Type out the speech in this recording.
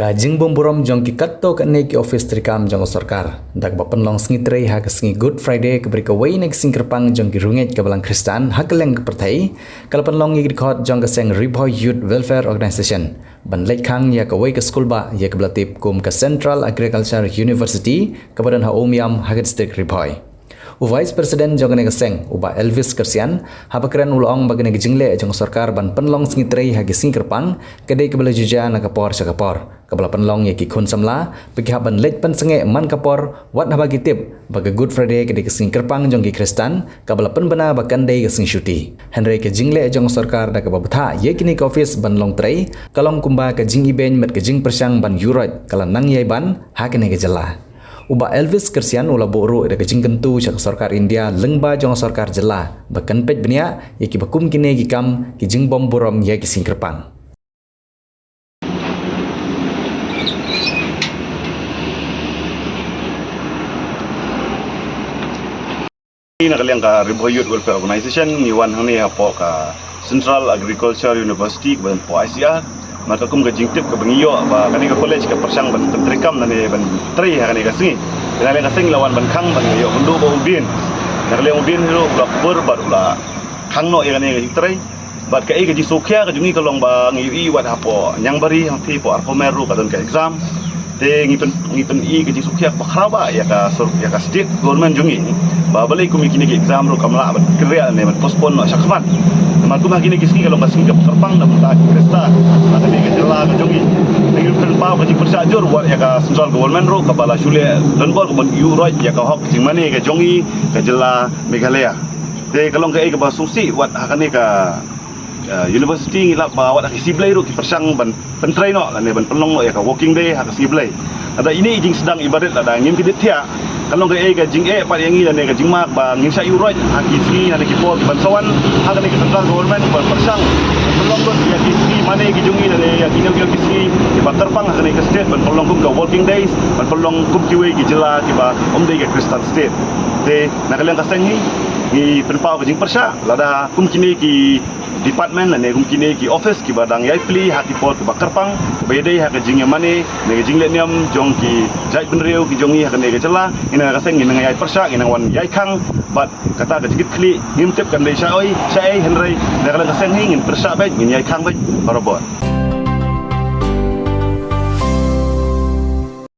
Ka jingbong burom jong ki katto ka ne ki office trikam jong sarkar dak ba penlong sngi trei ha ka sngi Good Friday ka beri ka wei nek singkerpang jong ki runget ka balang Kristan ha ka leng ka pertai kal penlong ki khot jong ka seng Riboy Youth Welfare Organization ban lek khang ya ka wei ka school ba ya ka blatip kum ka Central Agriculture University ka badan ha omiam ha ka district Riboy Vice President jong ne seng uba Elvis Kersian habakran ulong bagane jingle jong sarkar ban penlong sngi trei ha ki singkerpang kedai ka bala juja na kapor sa kapor kabala penlong ya ki khun samla peki haban lej pen senge man kapor wat na bagi tip baga Good Friday kedai ka singkerpang jong ki Kristan kabala pen bana bakan dei ka sing syuti Henry ka jingle jong sarkar da ka babtha ye kini ka office ban long trei kalong kumba ka jing iben met ka jing persang ban yurot kala nang yai ban ha kene ka jela Uba Elvis Kersian ula boru da kajing kentu sak sarkar India lengba jong sarkar jela bakan pet benia yaki bakum kine ki kam ki jing bom borom yaki singkerpang Ini nakaliang ka Riboy Youth Welfare Organization ngiwan hang ni apo ka Central Agriculture University ban po ICR maka kum ka jingtip ka bangiyo ba kani ka college ka persang ban trikam nani ban tri ha kani ka singi kani ka sing lawan ban khang ban yo hundu ba ubin nakaliang ubin hilo blok bur ba ula khang no ya kani ka tri bat ka ji sokya ka jungi kalong ba ngi wat apo nyang bari hang ti po arpo meru ka don ka exam te ngipen i ka ji sokya ba khraba ya ka state government jungi ba balai kum kini ki exam ro kamla ban kriya ne ban postpone no sakman Maku lagi ni kisah kalau masih ke Kerpang dan mutak Krista, maka ni kejelah kejongi. Dengan terpau kecik persajur buat ya ke Central Government ro kepala Shule Lembor kemudian Euroi ya ke Hok kecik mana kejongi kejelah Meghalaya. Jadi kalau ke bahasa susi buat akan ni ke University ngilap bawa ke Siblay ro persang ban pentrai no dan ban pelong no ya ke Walking Day ke Siblay. Ada ini jing sedang ibadat ada ngim kidit dia. Kalau ke jing pak yang ini dan ke jing mak bang ngim sa Euroi hak isi dan ke pol ban sawan akan ke Central Government ban persang pelong don ya isi mana ke jungi dan ya kini ke isi ban terpang akan ke state ban pelong kum ke Walking Days ban pelong kum kiwe ke jela tiba Day ke Kristan State. Te nak kalian kasengi ni penpau ke jing persa lada kum kini ki department dan kum kini ki office ki badang yai pli hati pot ke Kerpang bedai hak jing yang mana ne jing leniam jong ki jai penriu ki jongi hak ne ke jela ina kaseng ina yai persa ina wan yai khang bat kata ke jikit kli ngim tip kan dei sai Henry nak kalian kaseng ngin persa baik ngin yai khang baik barabot